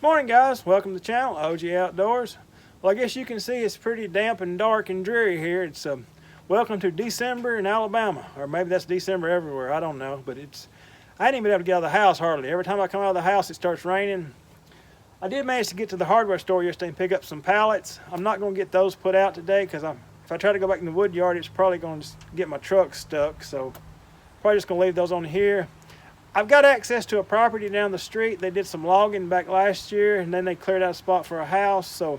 Morning guys, welcome to the channel, OGA Outdoors. Well, I guess you can see it's pretty damp and dark and dreary here. It's welcome to December in Alabama, or maybe that's December everywhere, I don't know. But I ain't even been able to get out of the house hardly. Every time I come out of the house it starts raining. I did manage to get to the hardware store yesterday and pick up some pallets. I'm not going to get those put out today because if I try to go back in the wood yard, it's probably going to get my truck stuck. So probably just going to leave those on here. I've got access to a property down the street. They did some logging back last year and then they cleared out a spot for a house. So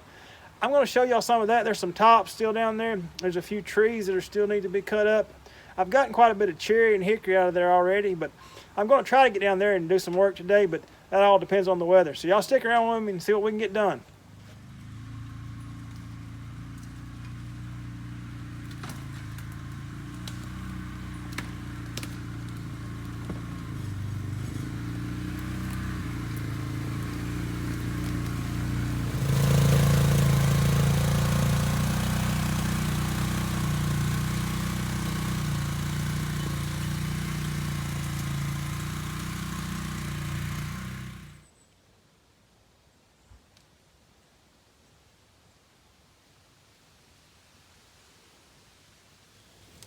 I'm going to show y'all some of that. There's some tops still down there. There's a few trees that still need to be cut up. I've gotten quite a bit of cherry and hickory out of there already, but I'm going to try to get down there and do some work today, but that all depends on the weather. So y'all stick around with me and see what we can get done.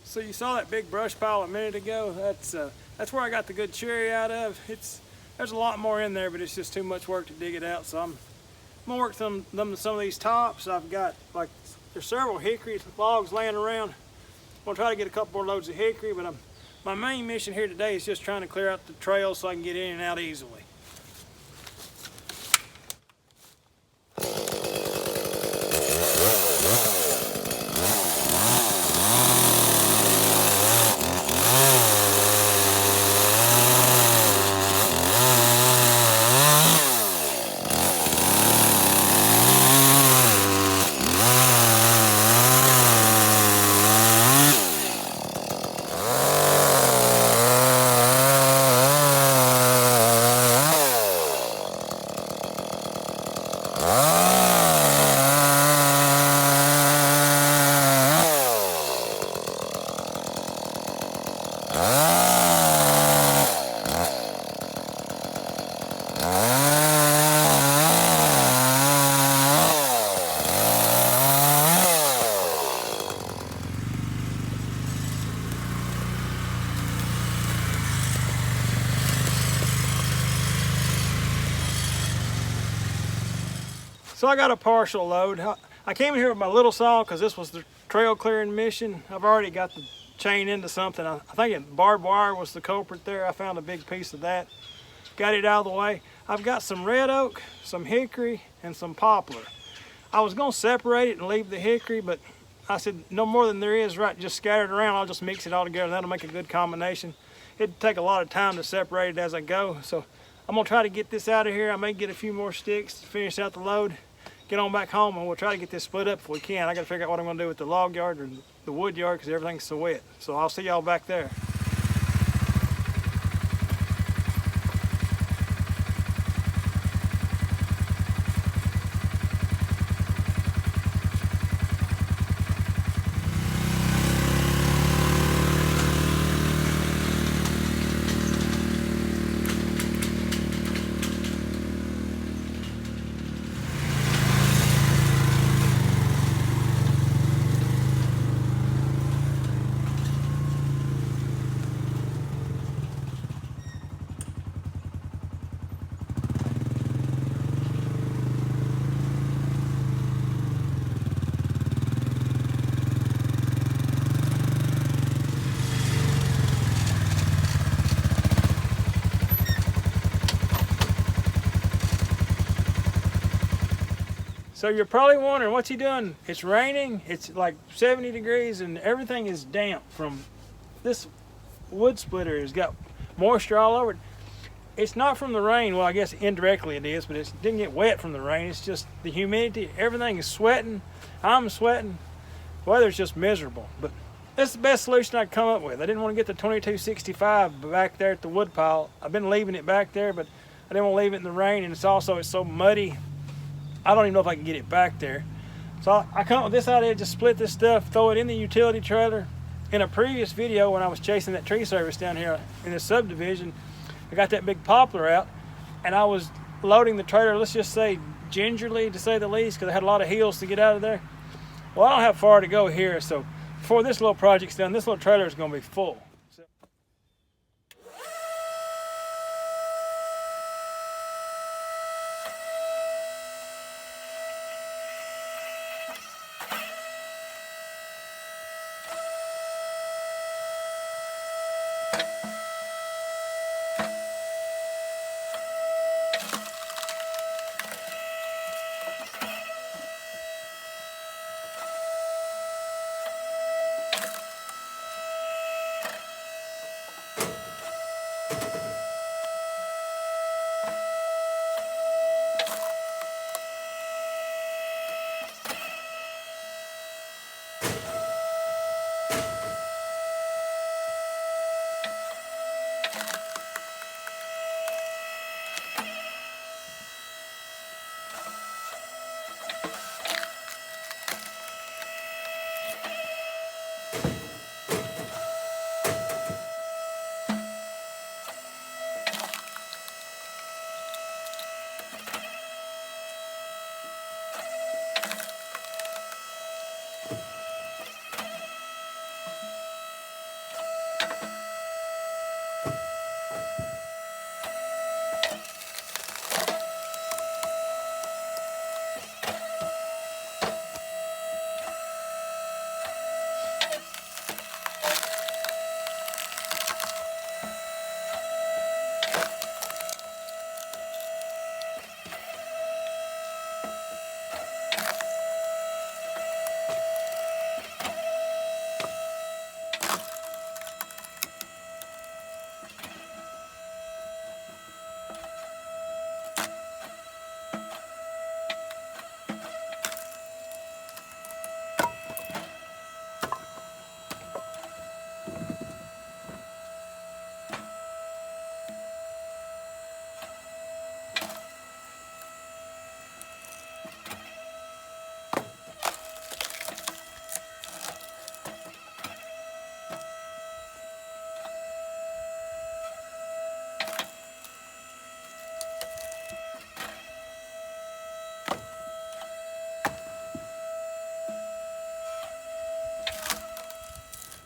So you saw that big brush pile a minute ago. That's where I got the good cherry out of. There's a lot more in there, but it's just too much work to dig it out. So I'm gonna work some of these tops. I've got there's several hickory logs laying around. I'm gonna try to get a couple more loads of hickory, but my main mission here today is just trying to clear out the trail so I can get in and out easily. So I got a partial load. I came in here with my little saw because this was the trail clearing mission. I've already got the chain into something. I think barbed wire was the culprit there. I found a big piece of that. Got it out of the way. I've got some red oak, some hickory, and some poplar. I was going to separate it and leave the hickory, but I said no more than there is right just scattered around. I'll just mix it all together. That'll make a good combination. It'd take a lot of time to separate it as I go. So I'm going to try to get this out of here. I may get a few more sticks to finish out the load. Get on back home and we'll try to get this split up if we can. I got to figure out what I'm going to do with the log yard or the wood yard because everything's so wet. So I'll see y'all back there. So you're probably wondering, what's he doing? It's raining, it's like 70 degrees and everything is damp from this wood splitter. Has got moisture all over it. It's not from the rain. Well, I guess indirectly it is, but it didn't get wet from the rain. It's just the humidity. Everything is sweating. I'm sweating. The weather's just miserable. But that's the best solution I could come up with. I didn't want to get the 2265 back there at the wood pile. I've been leaving it back there, but I didn't want to leave it in the rain, and it's so muddy. I don't even know if I can get it back there. So I come up with this idea, just split this stuff, throw it in the utility trailer. In a previous video when I was chasing that tree service down here in this subdivision, I got that big poplar out and I was loading the trailer, let's just say gingerly to say the least, because I had a lot of hills to get out of there. Well, I don't have far to go here, so before this little project's done, this little trailer is going to be full.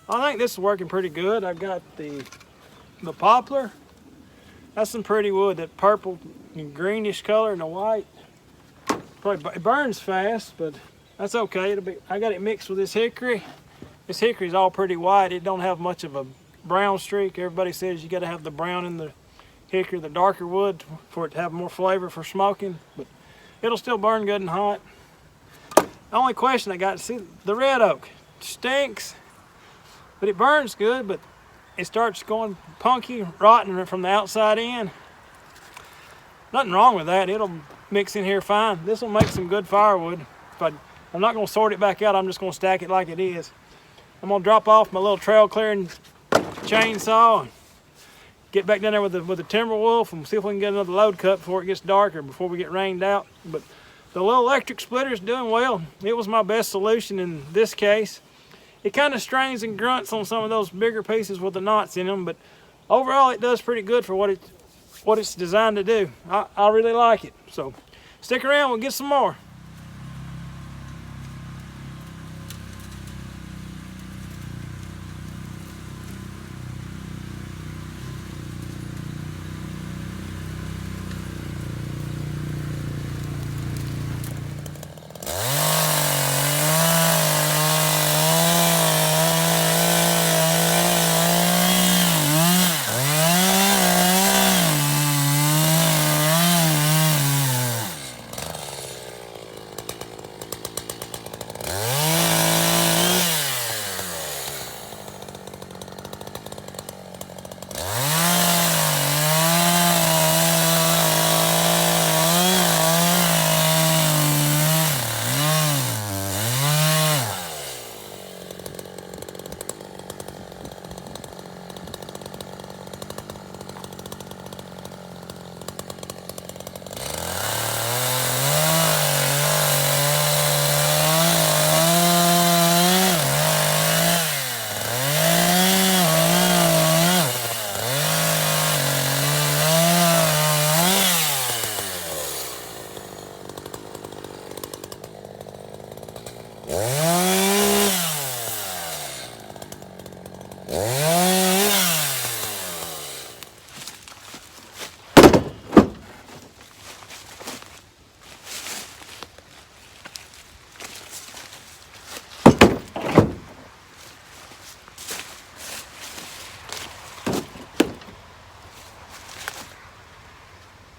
I think this is working pretty good. I've got the poplar. That's some pretty wood, that purple and greenish color and the white. Probably it burns fast, but that's okay. I got it mixed with this hickory. This hickory is all pretty white. It don't have much of a brown streak. Everybody says you got to have the brown in the hickory, the darker wood, for it to have more flavor for smoking. But it'll still burn good and hot. The only question I got, see, the red oak stinks, but it burns good, but it starts going punky, rotten from the outside in. Nothing wrong with that. It'll mix in here fine. This will make some good firewood. I'm not going to sort it back out. I'm just going to stack it like it is. I'm going to drop off my little trail clearing chainsaw and get back down there with the timber wolf and see if we can get another load cut before it gets darker, before we get rained out. But the little electric splitter is doing well. It was my best solution in this case. It kind of strains and grunts on some of those bigger pieces with the knots in them, but overall it does pretty good for what it's designed to do. I really like it. So stick around, we'll get some more.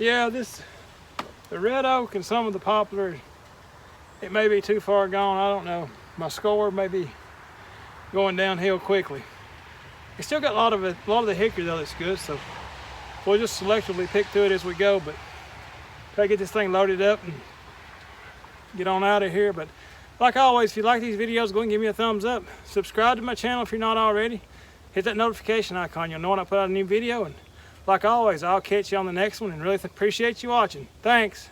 Yeah, the red oak and some of the poplar, it may be too far gone, I don't know. My score may be going downhill quickly. It's still got a lot of the hickory though that's good, so we'll just selectively pick through it as we go, but try to get this thing loaded up and get on out of here. But like always, if you like these videos, go and give me a thumbs up. Subscribe to my channel if you're not already. Hit that notification icon, you'll know when I put out a new video. And like always, I'll catch you on the next one, and really appreciate you watching. Thanks.